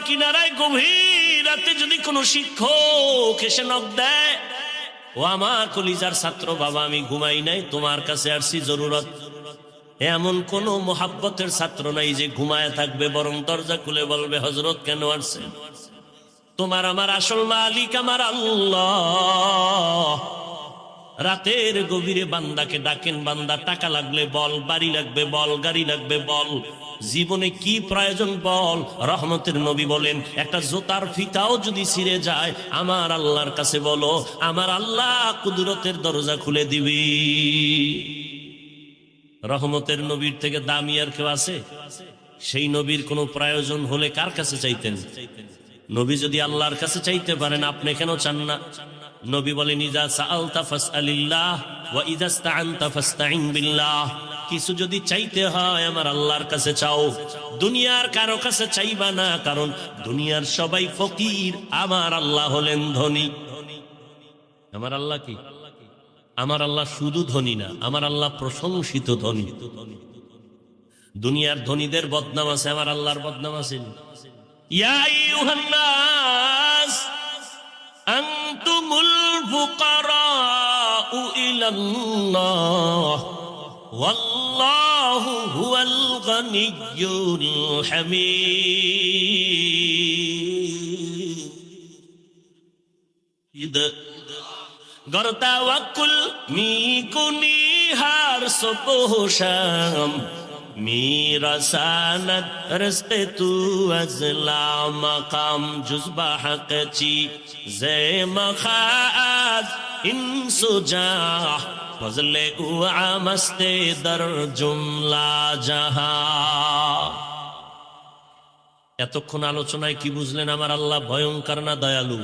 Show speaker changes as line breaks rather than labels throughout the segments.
কিনারায় গভীর রাতে যদি কোনো শিক্ষক এসে নক দেয়, ও আমার কলিজার ছাত্র বাবা, আমি ঘুমাই নাই, তোমার কাছে আসছি জরুরত। এমন কোন মোহাব্বতের ছাত্র নাই যে ঘুমায় থাকবে, বরং দরজা খুলে বলবে, হযরত কেন আসছেন? তোমার আমার আসল মালিক আমার আল্লাহ। রাতের গভীরে বান্দাকে ডাকেন, বান্দা টাকা লাগলে বল, বাড়ি লাগবে বল, গাড়ি লাগবে বল, জীবনে কি প্রয়োজন বল। রহমতের নবী বলেন, একটা জুতার ফিতাও যদি ছিঁড়ে যায় আমার আল্লাহর কাছে বলো, আমার আল্লাহ কুদরতের দরজা খুলে দিবি। রহমতের নবীর থেকে দামি আর কেউ আছে? সেই নবীর কোনো প্রয়োজন হলে কার কাছে চাইতেন? নবী যদি আল্লাহর কাছে চাইতে পারেন, আপনি কেন চান না? নবী বলেন, ইজা সাআলতা ফাসআলিল্লাহ ওয়া ইজা ইসতাআনতা ফাসতাইন বিল্লাহ। কিছু যদি চাইতে হয় আমার আল্লাহর কাছে চাও, দুনিয়ার কারো কাছে চাইবা না, কারণ দুনিয়ার সবাই ফকির, আমার আল্লাহ হলেন ধনী। আমার আল্লাহ কি? আমার আল্লাহ শুধু ধনী না, আমার আল্লাহ প্রশংসিত ধনী। দুনিয়ার ধনীদের বদনাম আছে, আমার আল্লাহর বদনাম আছে। ইয়া আইয়ুহান নাস আনতুমুল ফুকারাউ ইলাল্লাহ ওয়াল্লাহু হুয়াল গানিয়্যুল হামিদ। गर तवक्कुल मी कुनी हार सुबह शाम, मेरा सानत रस्ते तू अज़ला मकाम, जुज़्बा हक़ ची ज़े मखाज इंसुजा, फज़ले उआ मस्ते दर जुमला जहा। এতক্ষণ আলোচনায় কি বুঝলেন? আমার আল্লাহ ভয়ঙ্কর না দয়ালু?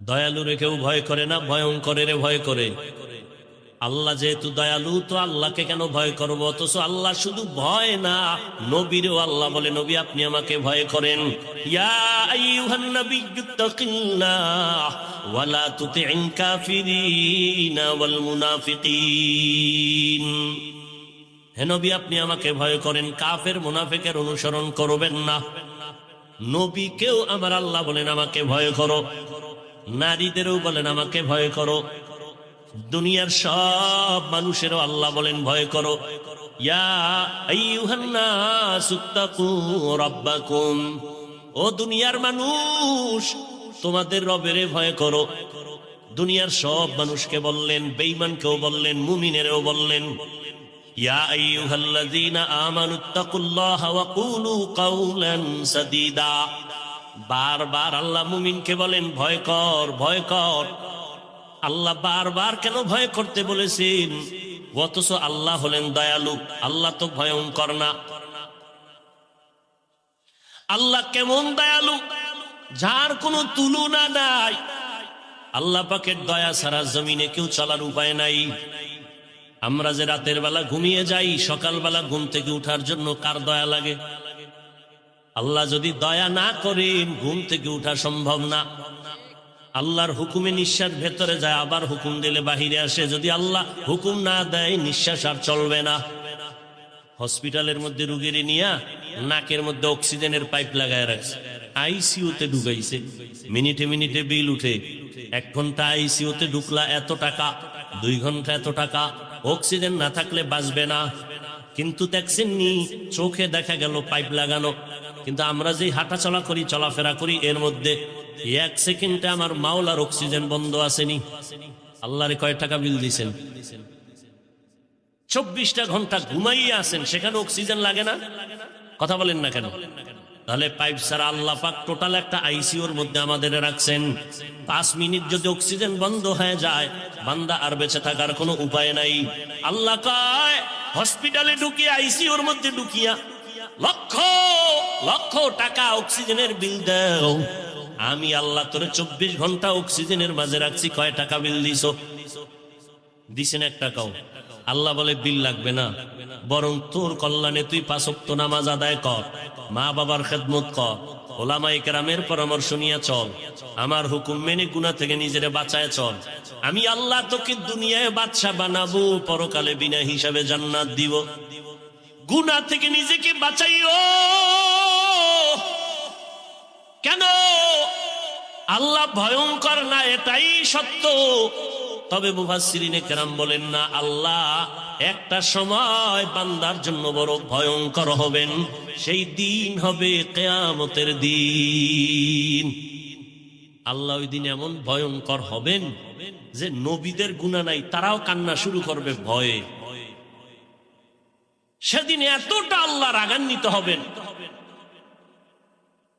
দয়ালুরে কেউ ভয় করে না, ভয়ঙ্করের ভয় করে। আল্লাহ যেহেতু দয়ালু, তো আল্লাহকে কেন ভয় করবো? অথচ আল্লাহ শুধু ভয় না, নবীরও আল্লাহ বলে, নবী আপনি আমাকে ভয় করেন। ইয়া আইয়ুহান নাবিয়্যু তাকিল্লাহ ওয়া লা তুতি'ল কাফিরিনা ওয়াল মুনাফিকিন। হে নবী আপনি আমাকে ভয় করেন, কাফের মুনাফিকের অনুসরণ করবেন না। নবীকেও আমার আল্লাহ বলেন আমাকে ভয় করো, নারীদেরও বলেন আমাকে ভয় করো, দুনিয়ার সব মানুষেরও আল্লাহ বলেন ভয় করো। ইয়া আইয়ুহান নাসু তাকু রাব্বাকুম, ও দুনিয়ার মানুষ তোমাদের রবের ভয় করো। দুনিয়ার সব মানুষকে বললেন, বেঈমানকেও বললেন, মুমিনেরও বললেন। ইয়া আইয়ুহাল্লাযীনা আমানুত্তাকুল্লাহা ওয়া কুলু কাওলান সাদীদা। বারবার আল্লাহ মুমিনকে বলেন ভয় কর, ভয় কর। আল্লাহ বারবার কেন ভয় করতে বলেছেন? অথচ আল্লাহ হলেন দয়ালু, আল্লাহ তো ভয়ঙ্কর না। আল্লাহ কেমন দয়ালু, যার কোনো তুলনা নাই। আল্লাহ পাকের দয়া ছাড়া জমিনে কেউ চলার উপায় নাই। আমরা যে রাতের বেলা ঘুমিয়ে যাই, সকালবেলা ঘুম থেকে উঠার জন্য কার দয়া লাগে? আল্লাহ যদি দয়া না করেন ঘুম থেকে উঠা সম্ভব না। আল্লাহর হুকুমে নিঃশ্বাস ভেতরে যায়, আবার হুকুম দিলে বাহিরে আসে। যদি আল্লাহ হুকুম না দেয় নিঃশ্বাস আর চলবে না। হসপিটালের মধ্যে রুগীর নিয়ে নাকের মধ্যে অক্সিজেনের পাইপ লাগায় রাখছে, আইসিইউতে ঢুকাইছে, মিনিটে মিনিটে বিল উঠে। 1 ঘন্টা আইসিইউতে ঢুকলা এত টাকা, 2 ঘন্টা এত টাকা। অক্সিজেন না থাকলে বাঁচবে না। কিন্তু দেখছেন নি, চোখে দেখা গেল পাইপ লাগানো, কিন্তু আমরা যে হাঁটা চলা করি, চলাফেরা করি, এর মধ্যে 1 সেকেন্ডে আমার মাওলার অক্সিজেন বন্ধ আসেনি। আল্লাহরে কয় টাকা বিল দিয়েছেন? 24টা ঘন্টা ঘুমাইয়া আছেন, সেখানে অক্সিজেন লাগে না? কথা বলেন না কেন? তাহলে পাইপ ছাড়া আল্লাহ পাক টোটাল একটা আইসিইউর মধ্যে আমাদের রাখছেন। 5 মিনিট যদি অক্সিজেন বন্ধ হয়ে যায়, বান্দা আর বেঁচে থাকার কোনো উপায় নাই। আল্লাহ কয় হসপিটালে ঢুকিয়া, আইসিইউর মধ্যে ঢুকিয়া লক্ষ লক্ষ টাকা অক্সিজেনের বিল দাও। আমি আল্লাহ তোরে 24 ঘন্টা অক্সিজেনের মাঝে রাখছি, কয় টাকা বিল দিছো? দিছেন 1 টাকাও? আল্লাহ বলে বিল লাগবে না, বরং তোর কল্যাণে তুই 5 ওয়াক্ত নামাজ আদায় কর, মা বাবার খেদমত কর, ওলামায়ে কেরামের পরামর্শ নিয়ে চল, আমার হুকুম মেনে গুনাহ থেকে নিজেরে বাঁচায় চল। আমি আল্লাহ তোকে দুনিয়ায় বাদশা বানাবো, পরকালে বিনা হিসাবে জান্নাত দিব। গুনাহ থেকে নিজেকে বাঁচাইও, আল্লাহ ভয়ঙ্কর না, এটাই সত্য। তবে মুফাসসিরিনে কেরাম বলেন না, আল্লাহ একটা সময় বান্দার জন্য বড় ভয়ঙ্কর হবেন, সেই দিন হবে কিয়ামতের দিন। আল্লাহ ওই দিন এমন ভয়ঙ্কর হবেন যে নবীদের গুনাহ নাই তারাও কান্না শুরু করবে ভয়ে। সেদিন এতটা আল্লাহ রাগান্বিত হবেন,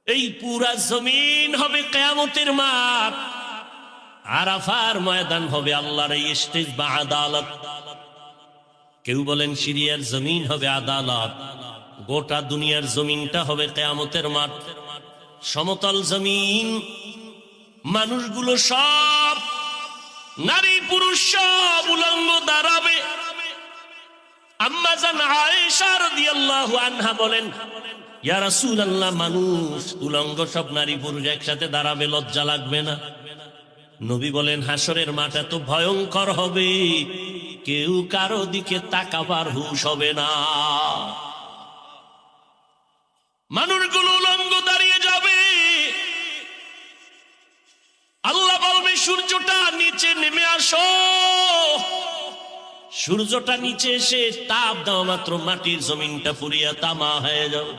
এই পুরা জমিন হবে কিয়ামতের মাঠ, আরাফার ময়দান হবে আল্লাহর এই স্টেজ বা আদালত। কেউ বলেন সিরিয়ার জমিন হবে আদালত, গোটা দুনিয়ার জমিনটা হবে কিয়ামতের মাঠ। সমতল জমিন, মানুষগুলো সব, নারী পুরুষ সব উলঙ্গ দাঁড়াবে। আম্মা জান আয়েশা রাদিয়াল্লাহু আনহা বলেন, ইয়া রাসূলুল্লাহ, মানুষ উলঙ্গ সব নারী পুরুষ একসাথে দাঁড়াবে, লজ্জা লাগবে না? নবী বলেন, হাসরের মাঠ এত ভয়ঙ্কর হবে কেউ কারো দিকে তাকাবার হুঁশ হবে না। মানুষগুলো উলঙ্গ দাঁড়িয়ে যাবে, আল্লাহ বলবে সূর্যটা নিচে নেমে আসো। সূর্যটা নিচে এসে তাপ দেওয়া মাত্র মাটির জমিনটা পুড়িয়া তামা হয়ে যাবে।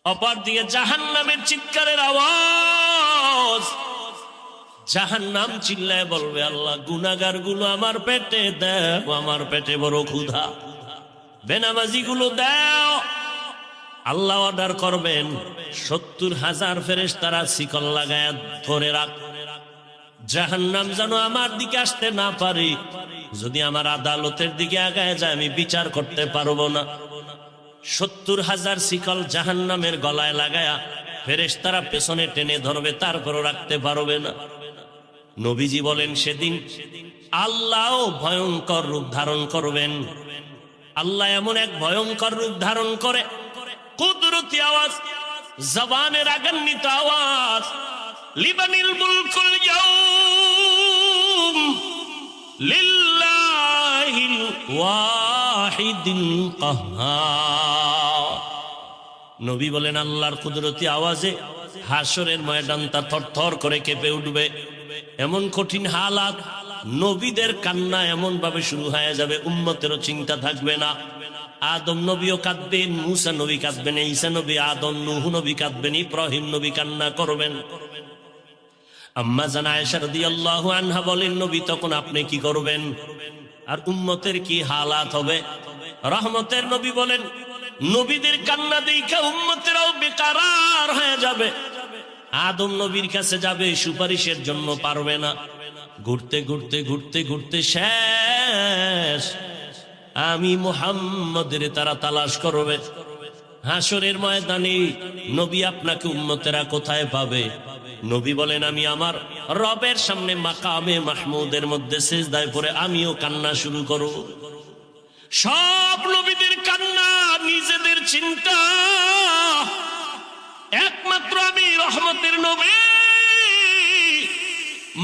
অপর দিকে জাহান্নামের চিৎকারের আওয়াজ, জাহান্নাম চিল্লায় বলবে, আল্লাহ গুনাহগার গুলো আমার পেটে দাও, আমার পেটে বড় ক্ষুধা, বেনামাজি গুলো দাও। আল্লাহ অর্ডার করবেন, 70,000 ফেরেশতারা শিকল লাগায় ধরে রাখ, জাহান্নাম যেন আমার দিকে আসতে না পারে। যদি আমার আদালতের দিকে আগায় যায় আমি বিচার করতে পারবো না। 70,000 শিকল জাহান্নামের গলায় লাগায়া ফেরেশতারা পেছনে টেনে ধরবে, তারপরও রাখতে পারবে না। নবীজি বলেন, সেদিন আল্লাহ ভয়ঙ্কর রূপ ধারণ করবেন। আল্লাহ এমন এক ভয়ঙ্কর রূপ ধারণ করে, কুদরতি আওয়াজ, জবানের রাগান্বিত আওয়াজ, লিবানিল মুলকুল ইয়াউম লিল্লাহিল ওয়াহিদিল কাহ্হার। নবী বলেন, আল্লাহর কুদরতি আওয়াজে হাসরের ময়দানটা থরথর করে কেঁপে উঠবে। এমন কঠিন হালাত, নবীদের কান্না এমন ভাবে শুরু হয়ে যাবে উম্মতেরও চিন্তা থাকবে না। আদম নবীও কাঁদবেন, মুসা নবী কাঁদবেন, ঈসা নবী, আদম, নূহ নবী কাঁদবেন, ইব্রাহিম নবী কান্না করবেন। আম্মা জান আয়েশা রাদিয়াল্লাহু আনহা বলেন, নবী তখন আপনি কি করবেন আর উম্মতের কি হালাত হবে? রহমতের নবী বলেন, নবীদের কান্না দেখে উম্মতেরাও বেকারার হয়ে যাবে। আদম নবীর কাছে যাবে, সুপারিশের জন্য পারবে না। ঘুরতে ঘুরতে ঘুরতে ঘুরতে শেষ, আমি মুহাম্মদের তারা তালাশ করবে। হাসরের ময়দানে নবী আপনাকে উম্মতেরা কোথায় পাবে? নবী বলেন, আমি আমার রবের সামনে মাকামে মাহমুদের মধ্যে সিজদায় পড়ে আমিও কান্না শুরু করব। সব নবীদের কান্না, নিজেদের চিন্তা, একমাত্র আমি রহমতের নবী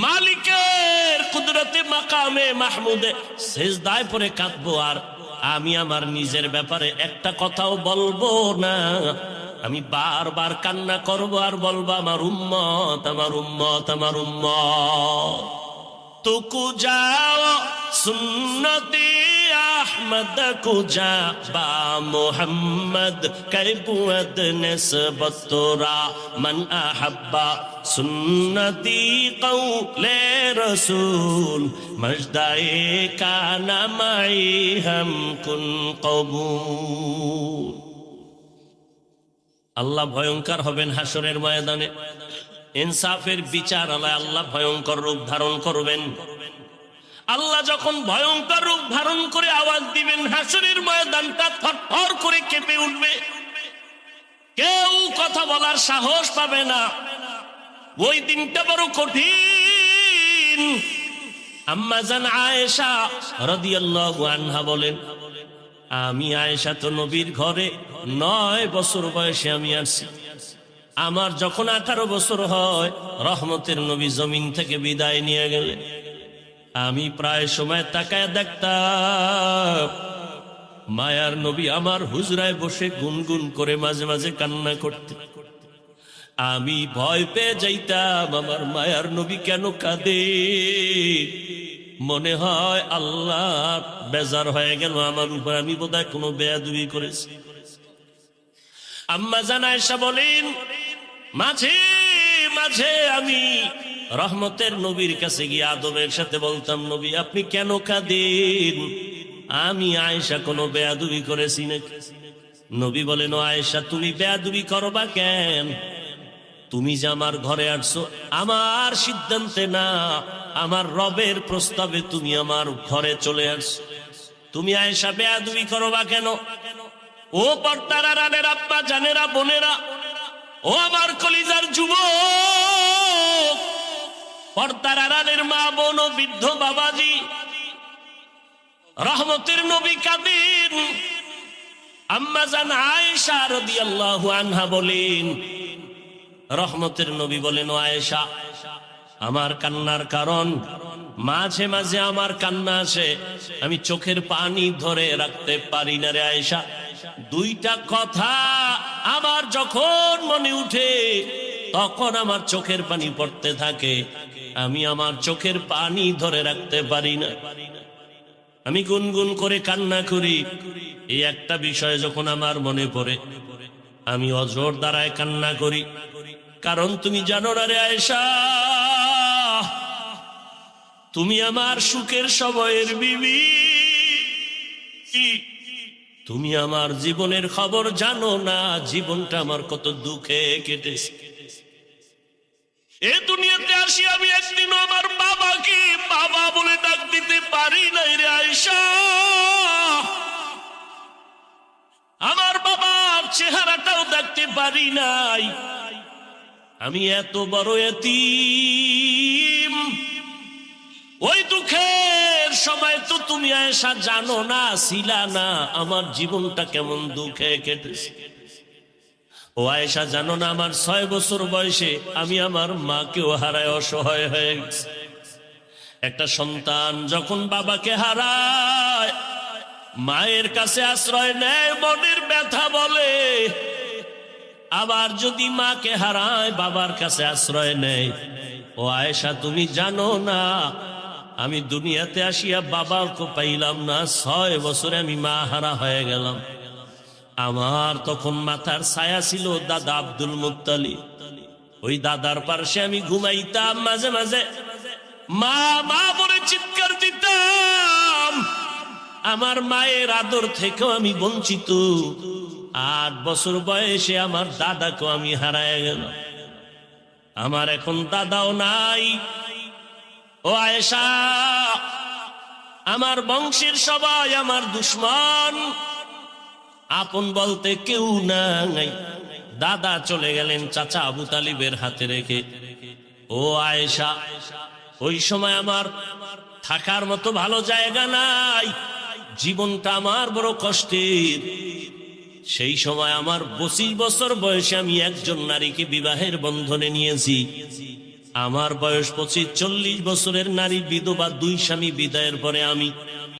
মালিকের কুদরতে মাকামে মাহমুদে সিজদায় পড়ে কাঁদবো। আর আমি আমার নিজের ব্যাপারে একটা কথাও বলবো না, আমি বারবার কান্না করব আর বলবো, আমার উম্মত, আমার উম্মত, আমার উম্মত। তুকু যাও সুন্নতি আহমদ কুজা বা মোহাম্মদ কৈবুয়ত নিসবত তোরা মান আহাব্বা সুন্নতি কৌলে রসুল মজদায়ে কানা মাই হাম কুন কবুল। আল্লাহ ভয়ঙ্কর হবেন হাসরের ময়দানে, ইনসাফের বিচার আল্লাহ ভয়ঙ্কর রূপ ধারণ করবেন। আল্লাহ যখন ভয়ঙ্কর রূপ ধারণ করে আওয়াজ দিবেন, হাসরের ময়দানটা থরথর করে কেঁপে উঠবে, কেউ কথা বলার সাহস পাবে না। ওই দিনটা বড় কঠিন। আম্মা জান আয়েশা রাদিয়াল্লাহু আনহা বলেন, আমি আয়েশা তো নবীর ঘরে 9 বছর বয়সে আমি আসছি। আমার যখন 18 বছর হয়, রহমতের নবী জমিন থেকে বিদায় নিয়ে গেলেন। আমি প্রায় সময় তাকায় দেখতাম মায়ার নবী আমার হুজরায় বসে গুনগুন করে মাঝে মাঝে কান্না করতে। আমি ভয় পেয়ে যাইতাম আমার মায়ার নবী কেন কাঁদে। মনে হয় আল্লাহ বেজার হয়ে গেল আমার উপর, আমি বোধহয় কোনো বেয়াদবি করেছি। আম্মা জান আয়েশা বলেন, মাঝে মাঝে আমি রহমতের নবীর কাছে গিয়ে আদবের সাথে বলতাম, নবী আপনি কেন কাঁদেন? আমি আয়েশা কোনো বেয়াদবি করেছি নাকি? নবী বলেন, ও আয়েশা তুমি বেয়াদবি করবা কেন? তুমি যে আমার ঘরে আসছো আমার সিদ্ধান্তে না, আমার রবের প্রস্তাবে তুমি আমার ঘরে চলে আসছো, তুমি আয়েশা বেয়াদবি করবা কেন? ও পর্দার আড়ালের আব্বা জানেরা বোনেরা, ও আমার কলিজার যুবক, পর্দার আড়ালের মা বোন ও বৃদ্ধ বাবাজি, রহমতের নবী কাঁদেন। আম্মা জান আয়েশা রাদিয়াল্লাহু আনহা বলেন, রহমতের নবী বলেন, ও আয়েশা আমার কান্নার কারণ, মাঝে মাঝে আমার কান্না আসে, আমি চোখের পানি ধরে রাখতে পারি না রে আয়েশা। দুইটা কথা আমার যখন মনে উঠে তখন আমার চোখের পানি পড়তে থাকে, আমি আমার চোখের পানি ধরে রাখতে পারি না, আমি গুনগুন করে কান্না করি। এই একটা বিষয় যখন আমার মনে পড়ে আমি অজর দ্বারায় কান্না করি। কারণ তুমি জানো না রে আয়েশা, তুমি আমার সুখের সময়ের বিবি, তুমি আমার জীবনের খবর জানো না, জীবনটা আমার কত দুঃখে কেটেছে। এই দুনিয়াতে আসি আমি একদিনও আমার বাবাকে বাবা বলে ডাক দিতে পারি নাই রে আয়েশা। আমার বাবার চেহারাটাও দেখতে পারি নাই, আমি এত বড় এতিম। ওই দুঃখের সময় তো তুমি আয়েশা জানো না, ছিলা না, আমার জীবনটা কেমন দুঃখে কেটেছে। ও আয়েশা জানো না, আমার 6 বছর বয়সে আমি আমার মাকেও হারায় অসহায় হয়ে গেছি। একটা সন্তান যখন বাবাকে হারায়, মায়ের কাছে আশ্রয় নেয়, মনের ব্যথা বলে। আবার যদি মাকে হারায় বাবার কাছে আশ্রয় নেয়। ও আয়েশা তুমি জানো না, আমি দুনিয়াতে আসিয়া বাবাকে পাইলাম না, 6 বছরে আমি মা হারা হয়ে গেলাম। আমার তখন মাথার ছায়া ছিল দাদা আব্দুল মুত্তালিব। ওই দাদার পাশে আমি ঘুমাইতাম, মাঝে মাঝে মা মা বলে চিৎকার দিতাম। আমার মায়ের আদর থেকেও আমি বঞ্চিত। 8 বছর বয়সে আমার দাদাকে আমি হারায় গেলাম। আমার এখন দাদাও নাই। ও আয়েশা, আমার বংশের সবাই আমার দুশ্মন, আপন বলতে কেউ নাই। দাদা চলে গেলেন চাচা আবু তালিবের হাতে রেখে। ও আয়েশা, ওই সময় আমার থাকার মতো ভালো জায়গা নাই, জীবনটা আমার বড় কষ্টের। সেই সময় আমার 25 বছর বয়সে আমি একজন নারীকে বিবাহের বন্ধনে নিয়েছি। আমার বয়স 25-40 বছরের নারী বিধবা, 2 স্বামী বিদায়ের পরে আমি